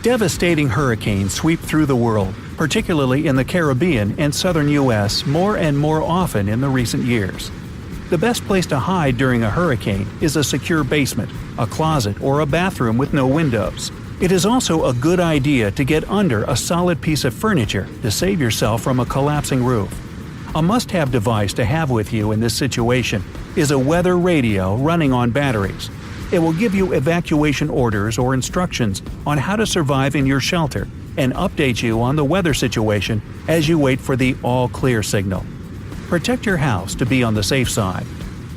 Devastating hurricanes sweep through the world, particularly in the Caribbean and southern U.S. more and more often in the recent years. The best place to hide during a hurricane is a secure basement, a closet, or a bathroom with no windows. It is also a good idea to get under a solid piece of furniture to save yourself from a collapsing roof. A must-have device to have with you in this situation is a weather radio running on batteries. It will give you evacuation orders or instructions on how to survive in your shelter and update you on the weather situation as you wait for the all-clear signal. Protect your house to be on the safe side.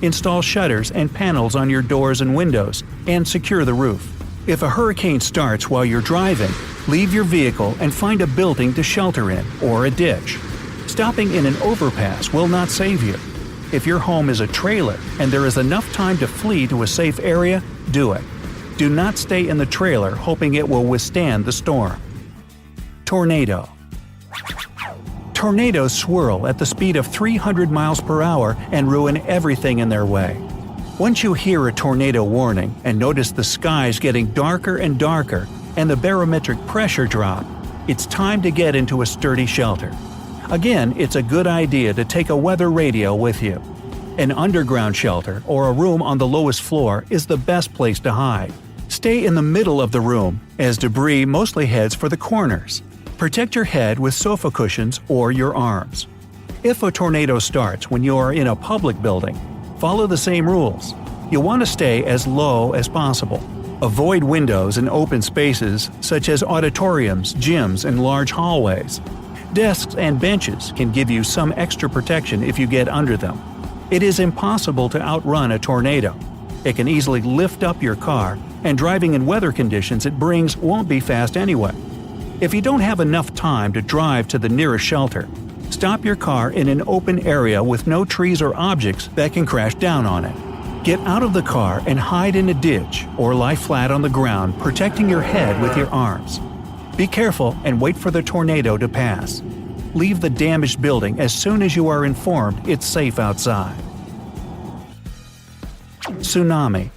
Install shutters and panels on your doors and windows, and secure the roof. If a hurricane starts while you're driving, leave your vehicle and find a building to shelter in or a ditch. Stopping in an overpass will not save you. If your home is a trailer and there is enough time to flee to a safe area, do it. Do not stay in the trailer hoping it will withstand the storm. Tornado. Tornadoes swirl at the speed of 300 miles per hour and ruin everything in their way. Once you hear a tornado warning and notice the skies getting darker and darker and the barometric pressure drop, it's time to get into a sturdy shelter. Again, it's a good idea to take a weather radio with you. An underground shelter or a room on the lowest floor is the best place to hide. Stay in the middle of the room, as debris mostly heads for the corners. Protect your head with sofa cushions or your arms. If a tornado starts when you are in a public building, follow the same rules. You'll want to stay as low as possible. Avoid windows in open spaces such as auditoriums, gyms, and large hallways. Desks and benches can give you some extra protection if you get under them. It is impossible to outrun a tornado. It can easily lift up your car, and driving in weather conditions it brings won't be fast anyway. If you don't have enough time to drive to the nearest shelter, stop your car in an open area with no trees or objects that can crash down on it. Get out of the car and hide in a ditch or lie flat on the ground, protecting your head with your arms. Be careful and wait for the tornado to pass. Leave the damaged building as soon as you are informed it's safe outside. Tsunami.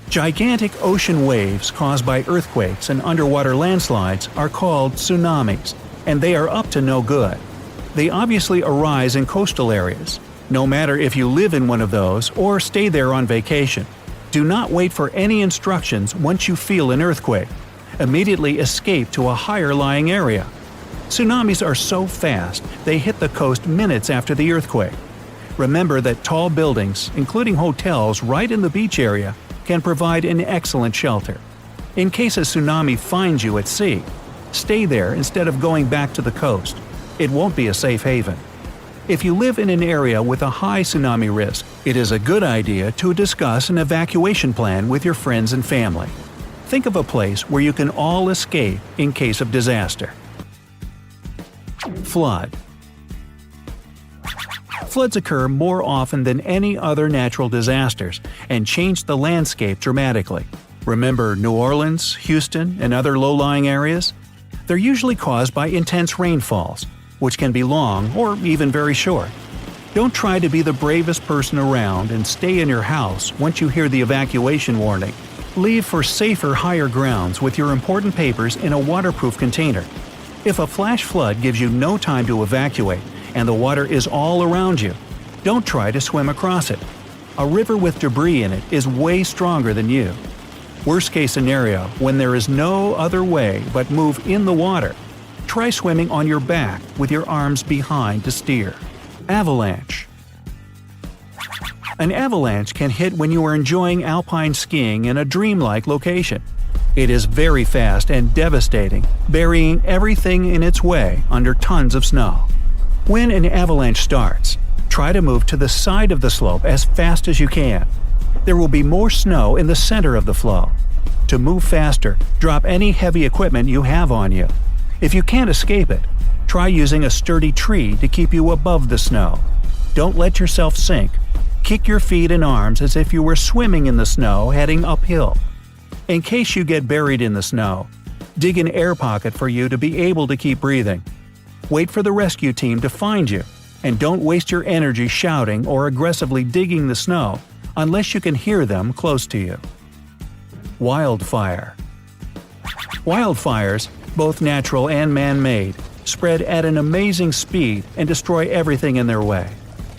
Gigantic ocean waves caused by earthquakes and underwater landslides are called tsunamis, and they are up to no good. They obviously arise in coastal areas, no matter if you live in one of those or stay there on vacation. Do not wait for any instructions once you feel an earthquake. Immediately escape to a higher-lying area. Tsunamis are so fast they hit the coast minutes after the earthquake. Remember that tall buildings, including hotels right in the beach area, can provide an excellent shelter. In case a tsunami finds you at sea, stay there instead of going back to the coast. It won't be a safe haven. If you live in an area with a high tsunami risk, it is a good idea to discuss an evacuation plan with your friends and family. Think of a place where you can all escape in case of disaster. Flood. Floods occur more often than any other natural disasters and change the landscape dramatically. Remember New Orleans, Houston, and other low-lying areas? They're usually caused by intense rainfalls, which can be long or even very short. Don't try to be the bravest person around and stay in your house once you hear the evacuation warning. Leave for safer higher grounds with your important papers in a waterproof container. If a flash flood gives you no time to evacuate and the water is all around you, don't try to swim across it. A river with debris in it is way stronger than you. Worst case scenario, when there is no other way but move in the water, try swimming on your back with your arms behind to steer. Avalanche. An avalanche can hit when you are enjoying alpine skiing in a dreamlike location. It is very fast and devastating, burying everything in its way under tons of snow. When an avalanche starts, try to move to the side of the slope as fast as you can. There will be more snow in the center of the flow. To move faster, drop any heavy equipment you have on you. If you can't escape it, try using a sturdy tree to keep you above the snow. Don't let yourself sink. Kick your feet and arms as if you were swimming in the snow heading uphill. In case you get buried in the snow, dig an air pocket for you to be able to keep breathing. Wait for the rescue team to find you, and don't waste your energy shouting or aggressively digging the snow unless you can hear them close to you. Wildfire. Wildfires, both natural and man-made, spread at an amazing speed and destroy everything in their way.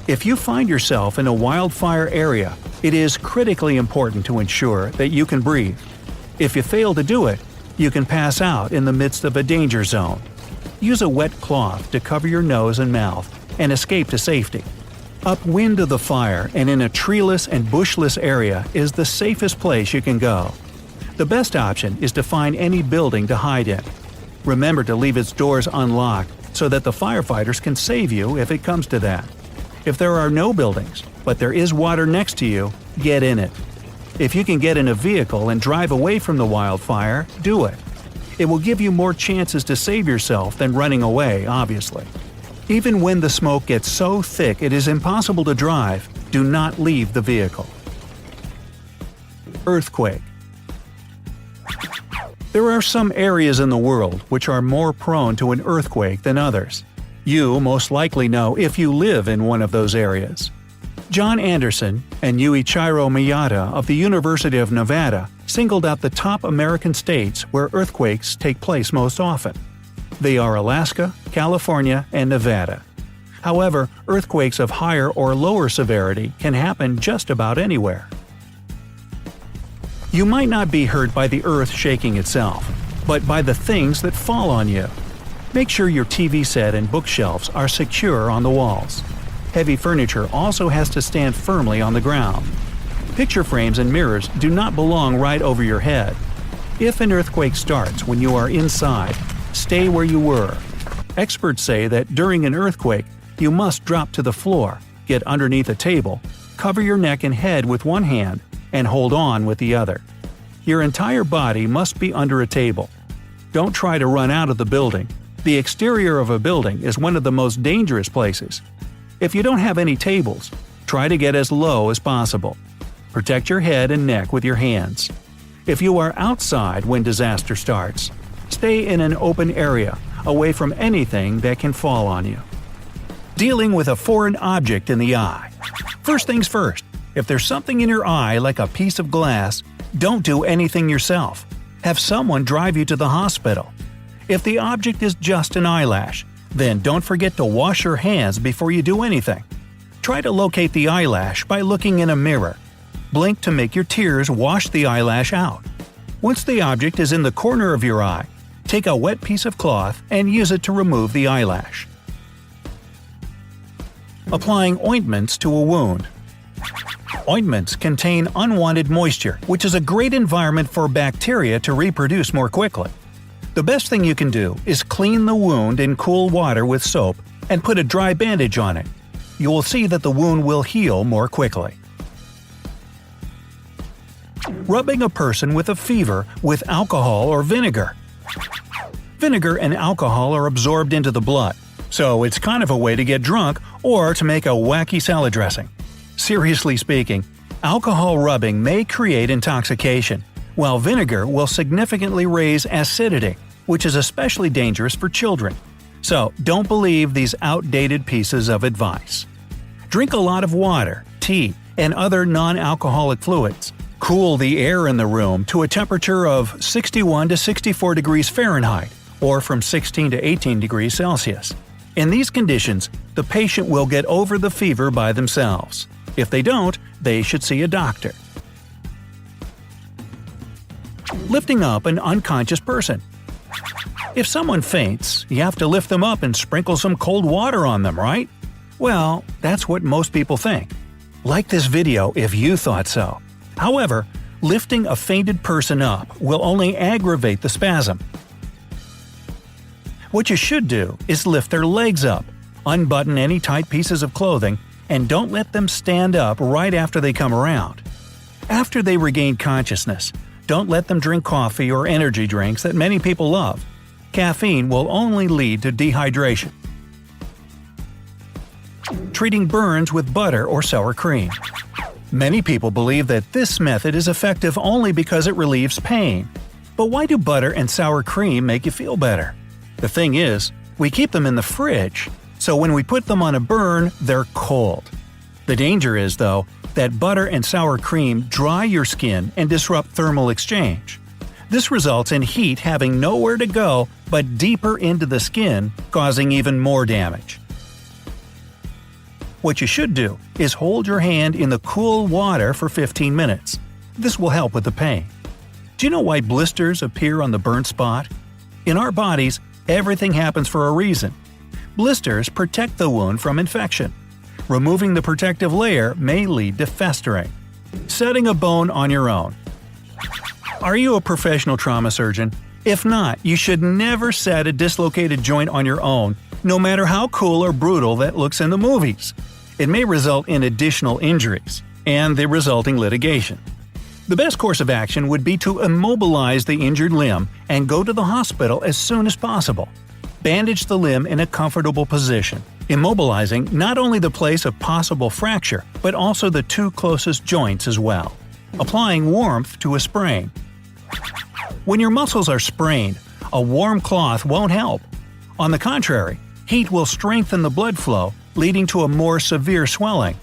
If you find yourself in a wildfire area, it is critically important to ensure that you can breathe. If you fail to do it, you can pass out in the midst of a danger zone. Use a wet cloth to cover your nose and mouth and escape to safety. Upwind of the fire and in a treeless and bushless area is the safest place you can go. The best option is to find any building to hide in. Remember to leave its doors unlocked so that the firefighters can save you if it comes to that. If there are no buildings, but there is water next to you, get in it. If you can get in a vehicle and drive away from the wildfire, do it. It will give you more chances to save yourself than running away, obviously. Even when the smoke gets so thick it is impossible to drive, do not leave the vehicle. Earthquake. There are some areas in the world which are more prone to an earthquake than others. You most likely know if you live in one of those areas. John Anderson and Yuichiro Miyata of the University of Nevada singled out the top American states where earthquakes take place most often. They are Alaska, California, and Nevada. However, earthquakes of higher or lower severity can happen just about anywhere. You might not be hurt by the earth shaking itself, but by the things that fall on you. Make sure your TV set and bookshelves are secure on the walls. Heavy furniture also has to stand firmly on the ground. Picture frames and mirrors do not belong right over your head. If an earthquake starts when you are inside, stay where you were. Experts say that during an earthquake, you must drop to the floor, get underneath a table, cover your neck and head with one hand, and hold on with the other. Your entire body must be under a table. Don't try to run out of the building. The exterior of a building is one of the most dangerous places. If you don't have any tables, try to get as low as possible. Protect your head and neck with your hands. If you are outside when disaster starts, stay in an open area, away from anything that can fall on you. Dealing with a foreign object in the eye. First things first, if there's something in your eye like a piece of glass, don't do anything yourself. Have someone drive you to the hospital. If the object is just an eyelash, then don't forget to wash your hands before you do anything. Try to locate the eyelash by looking in a mirror. Blink to make your tears wash the eyelash out. Once the object is in the corner of your eye, take a wet piece of cloth and use it to remove the eyelash. Applying ointments to a wound. Ointments contain unwanted moisture, which is a great environment for bacteria to reproduce more quickly. The best thing you can do is clean the wound in cool water with soap and put a dry bandage on it. You will see that the wound will heal more quickly. Rubbing a person with a fever with alcohol or vinegar. Vinegar and alcohol are absorbed into the blood, so it's kind of a way to get drunk or to make a wacky salad dressing. Seriously speaking, alcohol rubbing may create intoxication, while vinegar will significantly raise acidity, which is especially dangerous for children. So don't believe these outdated pieces of advice. Drink a lot of water, tea, and other non-alcoholic fluids. Cool the air in the room to a temperature of 61 to 64 degrees Fahrenheit, or from 16 to 18 degrees Celsius. In these conditions, the patient will get over the fever by themselves. If they don't, they should see a doctor. Lifting up an unconscious person. If someone faints, you have to lift them up and sprinkle some cold water on them, right? Well, that's what most people think. Like this video if you thought so. However, lifting a fainted person up will only aggravate the spasm. What you should do is lift their legs up, unbutton any tight pieces of clothing, and don't let them stand up right after they come around. After they regain consciousness, don't let them drink coffee or energy drinks that many people love. Caffeine will only lead to dehydration. Treating burns with butter or sour cream. Many people believe that this method is effective only because it relieves pain. But why do butter and sour cream make you feel better? The thing is, we keep them in the fridge, so when we put them on a burn, they're cold. The danger is, though, that butter and sour cream dry your skin and disrupt thermal exchange. This results in heat having nowhere to go but deeper into the skin, causing even more damage. What you should do is hold your hand in the cool water for 15 minutes. This will help with the pain. Do you know why blisters appear on the burnt spot? In our bodies, everything happens for a reason. Blisters protect the wound from infection. Removing the protective layer may lead to festering. Setting a bone on your own. Are you a professional trauma surgeon? If not, you should never set a dislocated joint on your own, no matter how cool or brutal that looks in the movies. It may result in additional injuries and the resulting litigation. The best course of action would be to immobilize the injured limb and go to the hospital as soon as possible. Bandage the limb in a comfortable position, immobilizing not only the place of possible fracture, but also the two closest joints as well. Applying warmth to a sprain. When your muscles are sprained, a warm cloth won't help. On the contrary, heat will strengthen the blood flow, leading to a more severe swelling.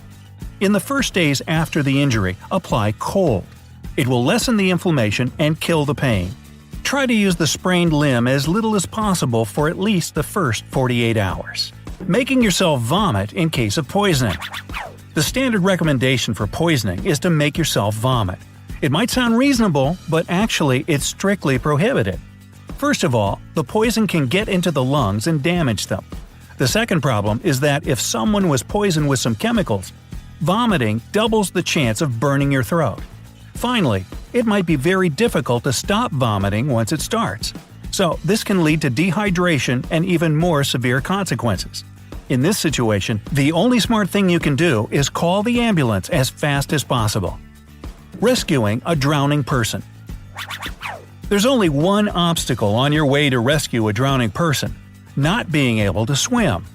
In the first days after the injury, apply cold. It will lessen the inflammation and kill the pain. Try to use the sprained limb as little as possible for at least the first 48 hours. Making yourself vomit in case of poisoning. The standard recommendation for poisoning is to make yourself vomit. It might sound reasonable, but actually it's strictly prohibited. First of all, the poison can get into the lungs and damage them. The second problem is that if someone was poisoned with some chemicals, vomiting doubles the chance of burning your throat. Finally, it might be very difficult to stop vomiting once it starts. So this can lead to dehydration and even more severe consequences. In this situation, the only smart thing you can do is call the ambulance as fast as possible. Rescuing a drowning person. There's only one obstacle on your way to rescue a drowning person: not being able to swim.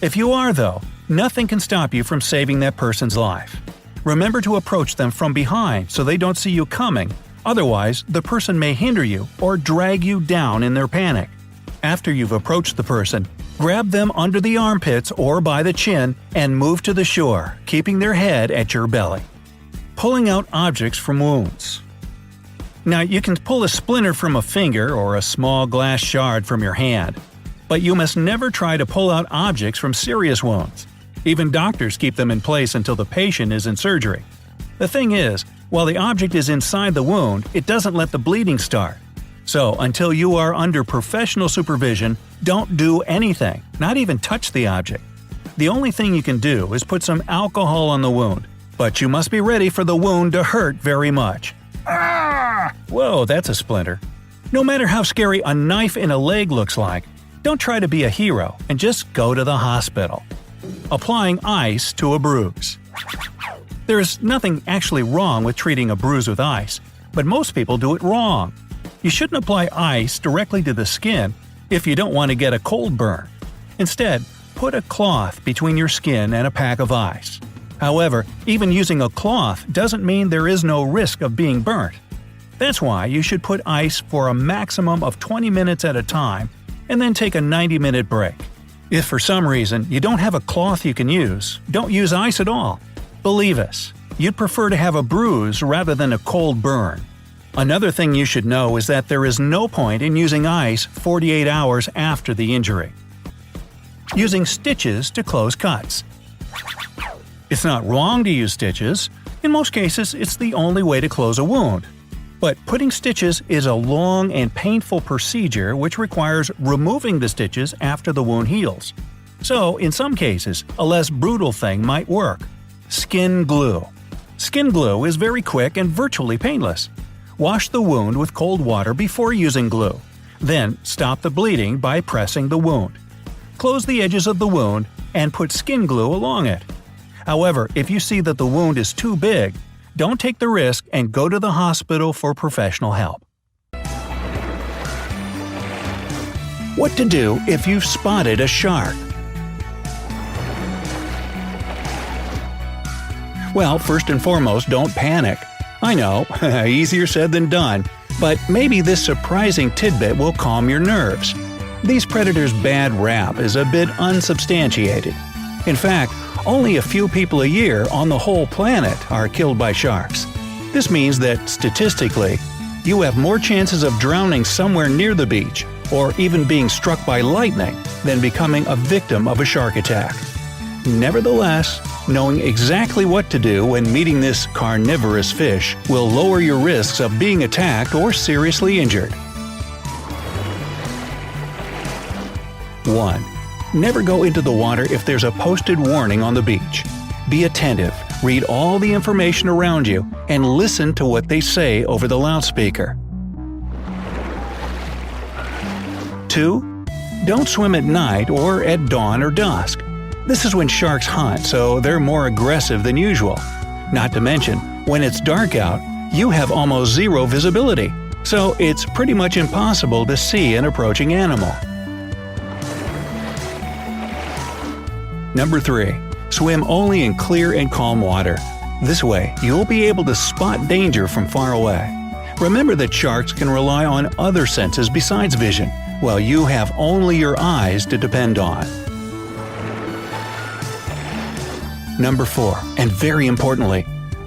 If you are, though, nothing can stop you from saving that person's life. Remember to approach them from behind so they don't see you coming, otherwise the person may hinder you or drag you down in their panic. After you've approached the person, grab them under the armpits or by the chin and move to the shore, keeping their head at your belly. Pulling out objects from wounds. Now, you can pull a splinter from a finger or a small glass shard from your hand, but you must never try to pull out objects from serious wounds. Even doctors keep them in place until the patient is in surgery. The thing is, while the object is inside the wound, it doesn't let the bleeding start. So, until you are under professional supervision, don't do anything, not even touch the object. The only thing you can do is put some alcohol on the wound, but you must be ready for the wound to hurt very much. Ah! Whoa, that's a splinter. No matter how scary a knife in a leg looks like, don't try to be a hero and just go to the hospital. Applying ice to a bruise. There is nothing actually wrong with treating a bruise with ice, but most people do it wrong. You shouldn't apply ice directly to the skin if you don't want to get a cold burn. Instead, put a cloth between your skin and a pack of ice. However, even using a cloth doesn't mean there is no risk of being burnt. That's why you should put ice for a maximum of 20 minutes at a time and then take a 90-minute break. If for some reason you don't have a cloth you can use, don't use ice at all. Believe us, you'd prefer to have a bruise rather than a cold burn. Another thing you should know is that there is no point in using ice 48 hours after the injury. Using stitches to close cuts. It's not wrong to use stitches. In most cases, it's the only way to close a wound. But putting stitches is a long and painful procedure which requires removing the stitches after the wound heals. So, in some cases, a less brutal thing might work. Skin glue. Skin glue is very quick and virtually painless. Wash the wound with cold water before using glue. Then, stop the bleeding by pressing the wound. Close the edges of the wound and put skin glue along it. However, if you see that the wound is too big, don't take the risk and go to the hospital for professional help. What to do if you've spotted a shark? Well, first and foremost, don't panic. I know, easier said than done, but maybe this surprising tidbit will calm your nerves. These predators' bad rap is a bit unsubstantiated. In fact, only a few people a year on the whole planet are killed by sharks. This means that, statistically, you have more chances of drowning somewhere near the beach, or even being struck by lightning, than becoming a victim of a shark attack. Nevertheless, knowing exactly what to do when meeting this carnivorous fish will lower your risks of being attacked or seriously injured. 1. Never go into the water if there's a posted warning on the beach. Be attentive, read all the information around you, and listen to what they say over the loudspeaker. 2. Don't swim at night or at dawn or dusk. This is when sharks hunt, so they're more aggressive than usual. Not to mention, when it's dark out, you have almost zero visibility, so it's pretty much impossible to see an approaching animal. Number 3. Swim only in clear and calm water. This way, you'll be able to spot danger from far away. Remember that sharks can rely on other senses besides vision, while you have only your eyes to depend on. Number 4, and very importantly,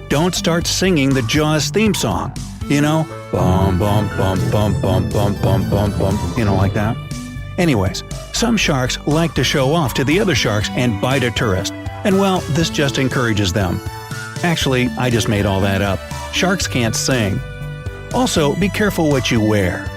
don't start singing the Jaws theme song. You know, bum bum bum bum bum bum bum bum bum, you know, like that. Anyways, some sharks like to show off to the other sharks and bite a tourist, and well, this just encourages them. Actually, I just made all that up. Sharks can't sing. Also, be careful what you wear.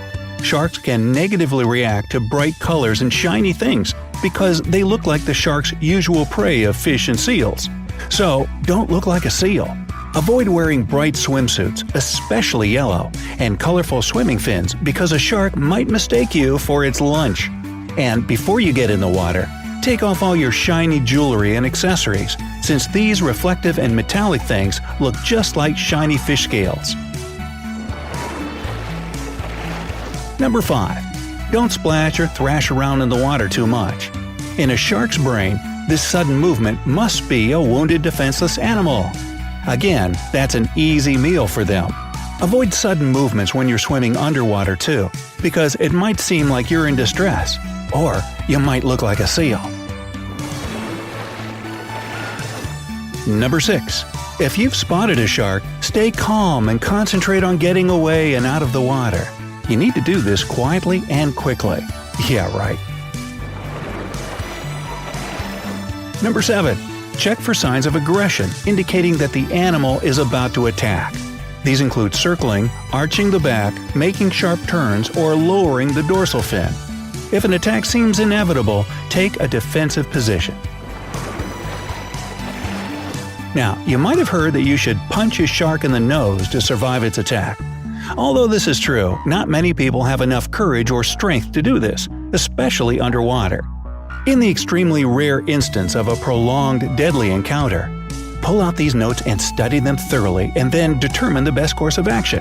Sharks can negatively react to bright colors and shiny things because they look like the shark's usual prey of fish and seals. So, don't look like a seal. Avoid wearing bright swimsuits, especially yellow, and colorful swimming fins because a shark might mistake you for its lunch. And before you get in the water, take off all your shiny jewelry and accessories, since these reflective and metallic things look just like shiny fish scales. Number 5. Don't splash or thrash around in the water too much. In a shark's brain, this sudden movement must be a wounded defenseless animal. Again, that's an easy meal for them. Avoid sudden movements when you're swimming underwater too, because it might seem like you're in distress, or you might look like a seal. Number 6. If you've spotted a shark, stay calm and concentrate on getting away and out of the water. You need to do this quietly and quickly. Yeah, right. Number 7. Check for signs of aggression, indicating that the animal is about to attack. These include circling, arching the back, making sharp turns, or lowering the dorsal fin. If an attack seems inevitable, take a defensive position. Now, you might have heard that you should punch a shark in the nose to survive its attack. Although this is true, not many people have enough courage or strength to do this, especially underwater. In the extremely rare instance of a prolonged, deadly encounter, pull out these notes and study them thoroughly and then determine the best course of action.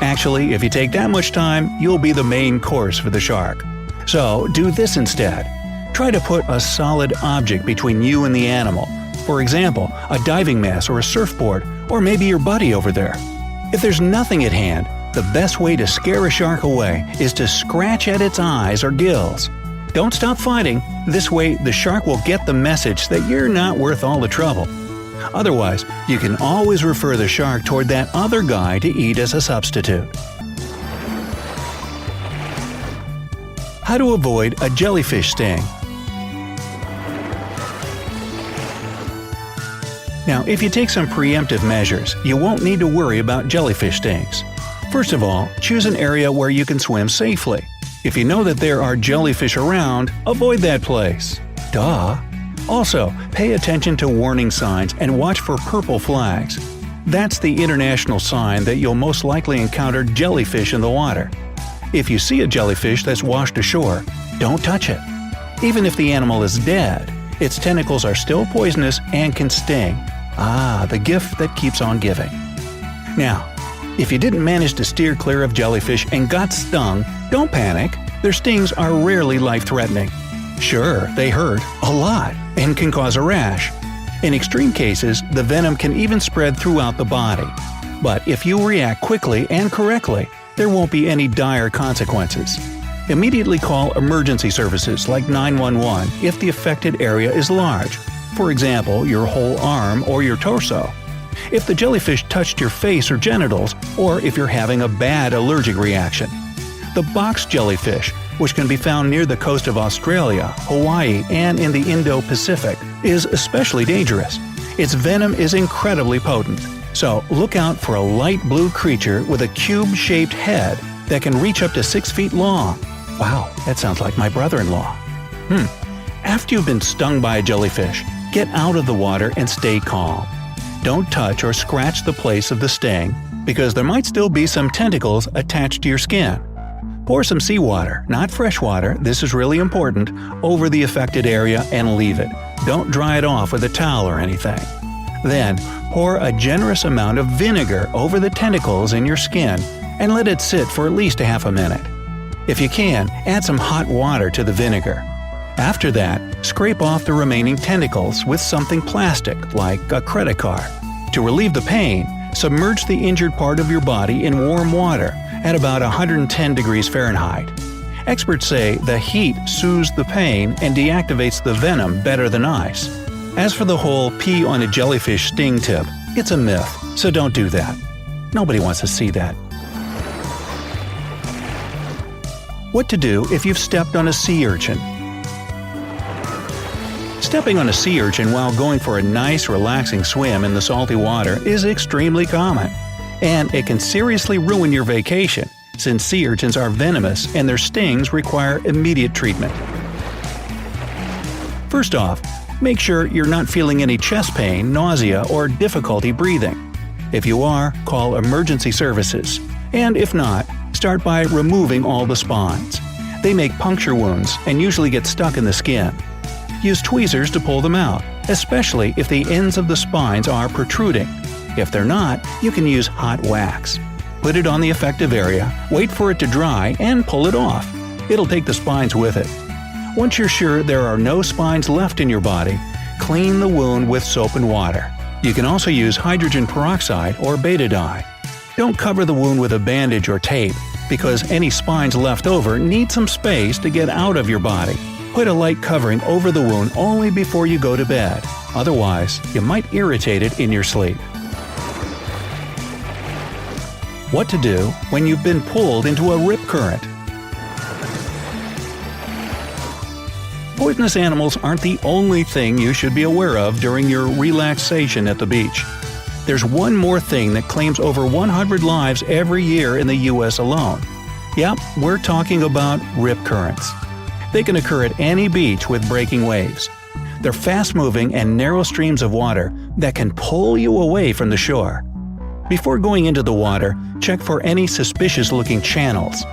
Actually, if you take that much time, you'll be the main course for the shark. So, do this instead. Try to put a solid object between you and the animal. For example, a diving mask or a surfboard, or maybe your buddy over there. If there's nothing at hand, the best way to scare a shark away is to scratch at its eyes or gills. Don't stop fighting, this way the shark will get the message that you're not worth all the trouble. Otherwise, you can always refer the shark toward that other guy to eat as a substitute. How to avoid a jellyfish sting. Now, if you take some preemptive measures, you won't need to worry about jellyfish stings. First of all, choose an area where you can swim safely. If you know that there are jellyfish around, avoid that place. Duh! Also, pay attention to warning signs and watch for purple flags. That's the international sign that you'll most likely encounter jellyfish in the water. If you see a jellyfish that's washed ashore, don't touch it. Even if the animal is dead, its tentacles are still poisonous and can sting. Ah, the gift that keeps on giving. Now, if you didn't manage to steer clear of jellyfish and got stung, don't panic. Their stings are rarely life-threatening. Sure, they hurt a lot and can cause a rash. In extreme cases, the venom can even spread throughout the body. But if you react quickly and correctly, there won't be any dire consequences. Immediately call emergency services like 911 if the affected area is large. For example, your whole arm or your torso. if the jellyfish touched your face or genitals, or if you're having a bad allergic reaction. The box jellyfish, which can be found near the coast of Australia, Hawaii, and in the Indo-Pacific, is especially dangerous. Its venom is incredibly potent, so look out for a light blue creature with a cube-shaped head that can reach up to 6 feet long. Wow, that sounds like my brother-in-law. After you've been stung by a jellyfish, get out of the water and stay calm. Don't touch or scratch the place of the sting, because there might still be some tentacles attached to your skin. Pour some seawater, not fresh water, this is really important, over the affected area and leave it. Don't dry it off with a towel or anything. Then, pour a generous amount of vinegar over the tentacles in your skin and let it sit for at least a half a minute. If you can, add some hot water to the vinegar. After that, scrape off the remaining tentacles with something plastic, like a credit card. To relieve the pain, submerge the injured part of your body in warm water at about 110 degrees Fahrenheit. Experts say the heat soothes the pain and deactivates the venom better than ice. As for the whole pee on a jellyfish sting tip, it's a myth, so don't do that. Nobody wants to see that. What to do if you've stepped on a sea urchin? Stepping on a sea urchin while going for a nice, relaxing swim in the salty water is extremely common, and it can seriously ruin your vacation, since sea urchins are venomous and their stings require immediate treatment. First off, make sure you're not feeling any chest pain, nausea, or difficulty breathing. If you are, call emergency services, and if not, start by removing all the spines. They make puncture wounds and usually get stuck in the skin. Use tweezers to pull them out, especially if the ends of the spines are protruding. If they're not, you can use hot wax. Put it on the affected area, wait for it to dry, and pull it off. It'll take the spines with it. Once you're sure there are no spines left in your body, clean the wound with soap and water. You can also use hydrogen peroxide or betadine. Don't cover the wound with a bandage or tape, because any spines left over need some space to get out of your body. Put a light covering over the wound only before you go to bed. Otherwise, you might irritate it in your sleep. What to do when you've been pulled into a rip current? Poisonous animals aren't the only thing you should be aware of during your relaxation at the beach. There's one more thing that claims over 100 lives every year in the US alone. Yep, we're talking about rip currents. They can occur at any beach with breaking waves. They're fast-moving and narrow streams of water that can pull you away from the shore. Before going into the water, check for any suspicious-looking channels.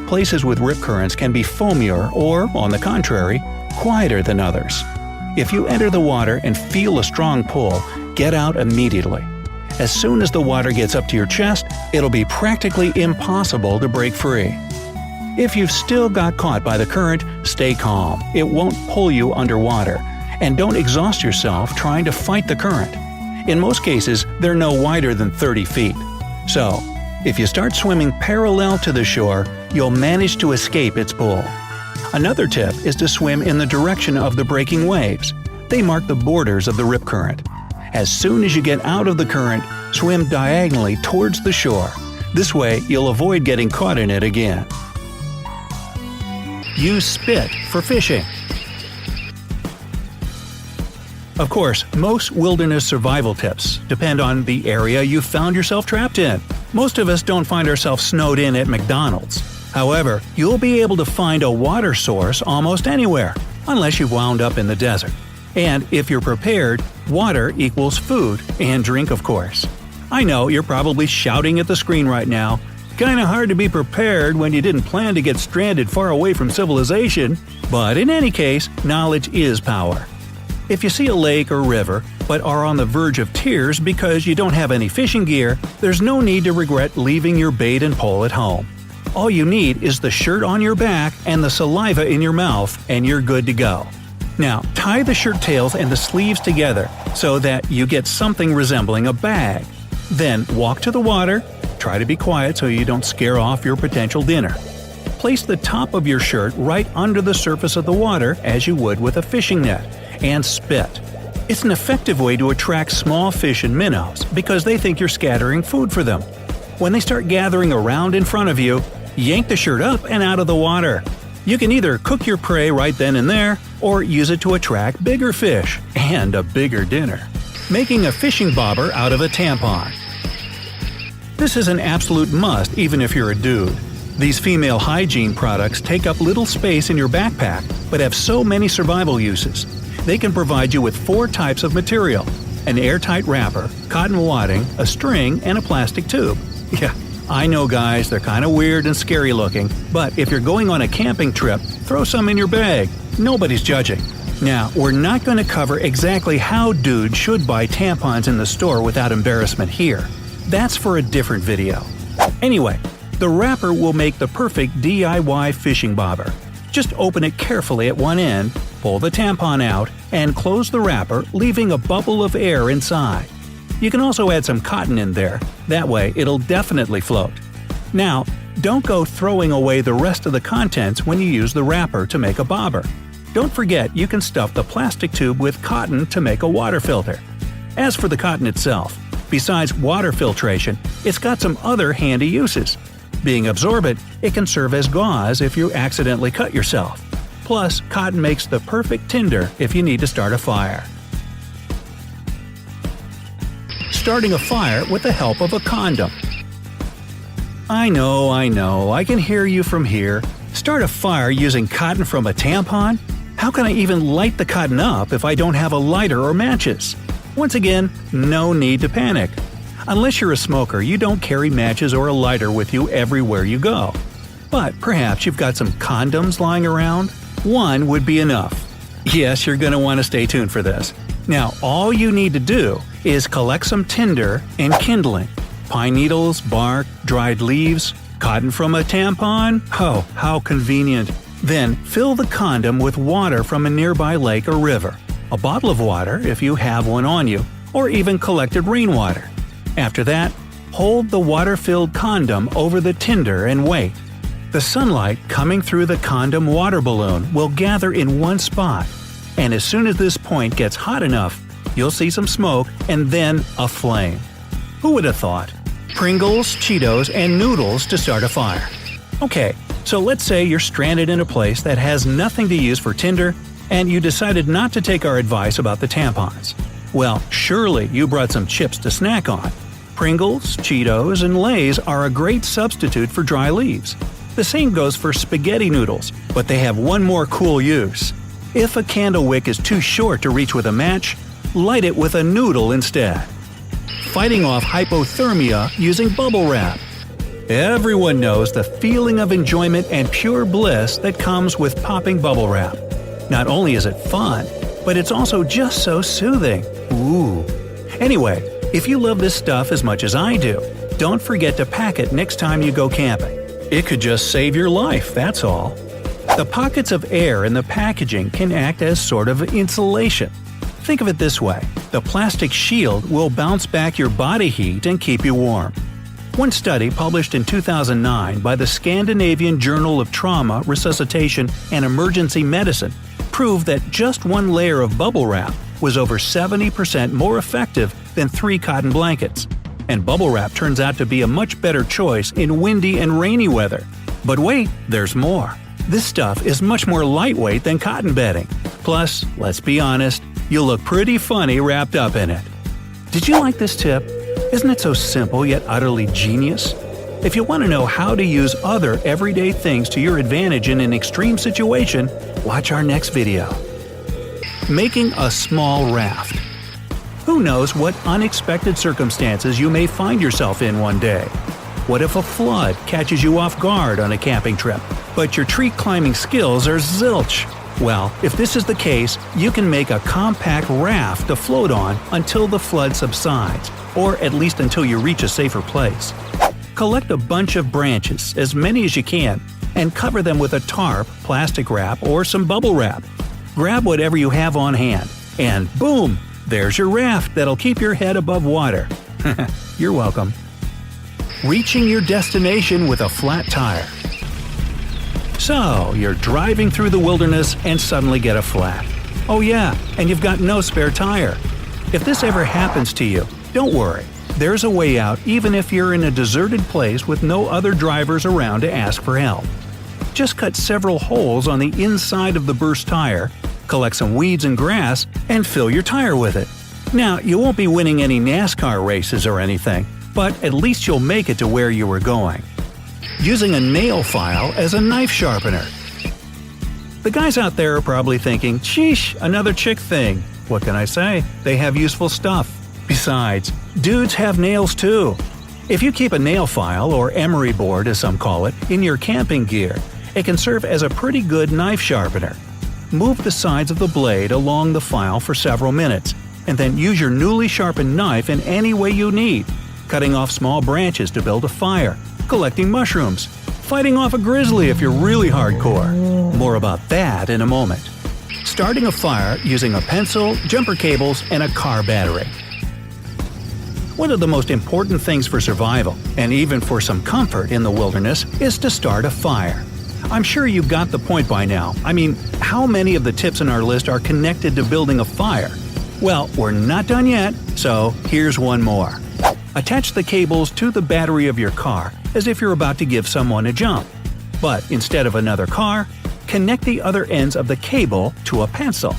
Places with rip currents can be foamier or, on the contrary, quieter than others. If you enter the water and feel a strong pull, get out immediately. As soon as the water gets up to your chest, it'll be practically impossible to break free. If you've still got caught by the current, stay calm. It won't pull you underwater. And don't exhaust yourself trying to fight the current. In most cases, they're no wider than 30 feet. So, if you start swimming parallel to the shore, you'll manage to escape its pull. Another tip is to swim in the direction of the breaking waves. They mark the borders of the rip current. As soon as you get out of the current, swim diagonally towards the shore. This way, you'll avoid getting caught in it again. Use spit for fishing. Of course, most wilderness survival tips depend on the area you found yourself trapped in. Most of us don't find ourselves snowed in at McDonald's. However, you'll be able to find a water source almost anywhere, unless you've wound up in the desert. And if you're prepared, water equals food and drink, of course. I know you're probably shouting at the screen right now, "Kinda hard to be prepared when you didn't plan to get stranded far away from civilization." But in any case, knowledge is power. If you see a lake or river, but are on the verge of tears because you don't have any fishing gear, there's no need to regret leaving your bait and pole at home. All you need is the shirt on your back and the saliva in your mouth, and you're good to go. Now, tie the shirt tails and the sleeves together so that you get something resembling a bag. Then walk to the water. Try to be quiet so you don't scare off your potential dinner. Place the top of your shirt right under the surface of the water as you would with a fishing net, and spit. It's an effective way to attract small fish and minnows because they think you're scattering food for them. When they start gathering around in front of you, yank the shirt up and out of the water. You can either cook your prey right then and there, or use it to attract bigger fish and a bigger dinner. Making a fishing bobber out of a tampon. This is an absolute must even if you're a dude. These female hygiene products take up little space in your backpack, but have so many survival uses. They can provide you with 4 types of material: an airtight wrapper, cotton wadding, a string, and a plastic tube. Yeah, I know guys, they're kinda weird and scary looking, but if you're going on a camping trip, throw some in your bag. Nobody's judging. Now, we're not going to cover exactly how dudes should buy tampons in the store without embarrassment here. That's for a different video. Anyway, the wrapper will make the perfect DIY fishing bobber. Just open it carefully at one end, pull the tampon out, and close the wrapper, leaving a bubble of air inside. You can also add some cotton in there, that way it'll definitely float. Now, don't go throwing away the rest of the contents when you use the wrapper to make a bobber. Don't forget you can stuff the plastic tube with cotton to make a water filter. As for the cotton itself, besides water filtration, it's got some other handy uses. Being absorbent, it can serve as gauze if you accidentally cut yourself. Plus, cotton makes the perfect tinder if you need to start a fire. Starting a fire with the help of a condom. I know, I can hear you from here. Start a fire using cotton from a tampon? How can I even light the cotton up if I don't have a lighter or matches? Once again, no need to panic. Unless you're a smoker, you don't carry matches or a lighter with you everywhere you go. But perhaps you've got some condoms lying around? One would be enough. Yes, you're going to want to stay tuned for this. Now, all you need to do is collect some tinder and kindling. Pine needles, bark, dried leaves, cotton from a tampon? Oh, how convenient. Then fill the condom with water from a nearby lake or river, a bottle of water if you have one on you, or even collected rainwater. After that, hold the water-filled condom over the tinder and wait. The sunlight coming through the condom water balloon will gather in one spot, and as soon as this point gets hot enough, you'll see some smoke and then a flame. Who would have thought? Pringles, Cheetos, and noodles to start a fire. Okay, so let's say you're stranded in a place that has nothing to use for tinder, and you decided not to take our advice about the tampons. Well, surely you brought some chips to snack on. Pringles, Cheetos, and Lay's are a great substitute for dry leaves. The same goes for spaghetti noodles, but they have one more cool use. If a candle wick is too short to reach with a match, light it with a noodle instead. Fighting off hypothermia using bubble wrap. Everyone knows the feeling of enjoyment and pure bliss that comes with popping bubble wrap. Not only is it fun, but it's also just so soothing. Ooh. Anyway, if you love this stuff as much as I do, don't forget to pack it next time you go camping. It could just save your life, that's all. The pockets of air in the packaging can act as sort of insulation. Think of it this way: the plastic shield will bounce back your body heat and keep you warm. One study published in 2009 by the Scandinavian Journal of Trauma, Resuscitation, and Emergency Medicine proved that just one layer of bubble wrap was over 70% more effective than 3 cotton blankets. And bubble wrap turns out to be a much better choice in windy and rainy weather. But wait, there's more. This stuff is much more lightweight than cotton bedding. Plus, let's be honest, you'll look pretty funny wrapped up in it. Did you like this tip? Isn't it so simple yet utterly genius? If you want to know how to use other everyday things to your advantage in an extreme situation, watch our next video. Making a small raft. Who knows what unexpected circumstances you may find yourself in one day? What if a flood catches you off guard on a camping trip, but your tree climbing skills are zilch? Well, if this is the case, you can make a compact raft to float on until the flood subsides, or at least until you reach a safer place. Collect a bunch of branches, as many as you can, and cover them with a tarp, plastic wrap, or some bubble wrap. Grab whatever you have on hand, and boom! There's your raft that'll keep your head above water. You're welcome. Reaching your destination with a flat tire. So, you're driving through the wilderness and suddenly get a flat. Oh yeah, and you've got no spare tire. If this ever happens to you, don't worry. There's a way out even if you're in a deserted place with no other drivers around to ask for help. Just cut several holes on the inside of the burst tire, collect some weeds and grass, and fill your tire with it. Now, you won't be winning any NASCAR races or anything, but at least you'll make it to where you were going. Using a nail file as a knife sharpener. The guys out there are probably thinking, sheesh, another chick thing. What can I say? They have useful stuff. Besides, dudes have nails too. If you keep a nail file, or emery board as some call it, in your camping gear, it can serve as a pretty good knife sharpener. Move the sides of the blade along the file for several minutes, and then use your newly sharpened knife in any way you need, cutting off small branches to build a fire, collecting mushrooms, fighting off a grizzly if you're really hardcore. More about that in a moment. Starting a fire using a pencil, jumper cables, and a car battery. One of the most important things for survival, and even for some comfort in the wilderness, is to start a fire. I'm sure you got the point by now. I mean, how many of the tips in our list are connected to building a fire? Well, we're not done yet, so here's one more. Attach the cables to the battery of your car as if you're about to give someone a jump. But instead of another car, connect the other ends of the cable to a pencil.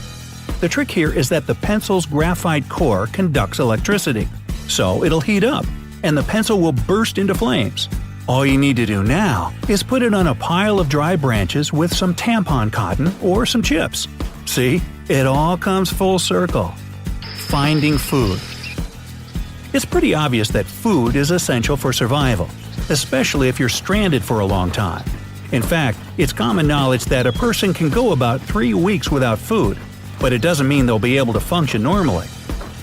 The trick here is that the pencil's graphite core conducts electricity, so it'll heat up, and the pencil will burst into flames. All you need to do now is put it on a pile of dry branches with some tampon cotton or some chips. See? It all comes full circle. Finding food. It's pretty obvious that food is essential for survival, especially if you're stranded for a long time. In fact, it's common knowledge that a person can go about 3 weeks without food, but it doesn't mean they'll be able to function normally.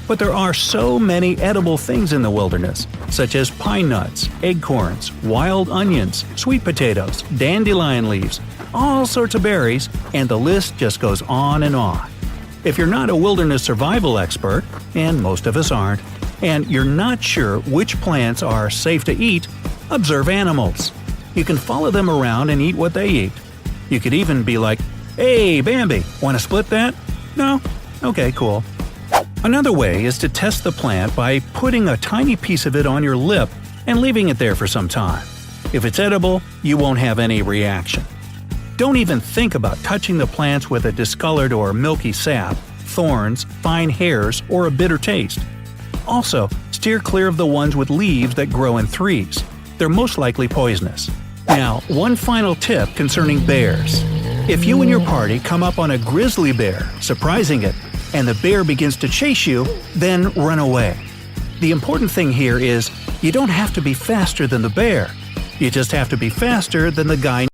But there are so many edible things in the wilderness, such as pine nuts, acorns, wild onions, sweet potatoes, dandelion leaves, all sorts of berries, and the list just goes on and on. If you're not a wilderness survival expert, and most of us aren't, and you're not sure which plants are safe to eat, observe animals. You can follow them around and eat what they eat. You could even be like, "Hey, Bambi, want to split that?" No? Okay, cool. Another way is to test the plant by putting a tiny piece of it on your lip and leaving it there for some time. If it's edible, you won't have any reaction. Don't even think about touching the plants with a discolored or milky sap, thorns, fine hairs, or a bitter taste. Also, steer clear of the ones with leaves that grow in threes. They're most likely poisonous. Now, one final tip concerning bears. If you and your party come up on a grizzly bear, surprising it, and the bear begins to chase you, then run away. The important thing here is, you don't have to be faster than the bear. You just have to be faster than the guy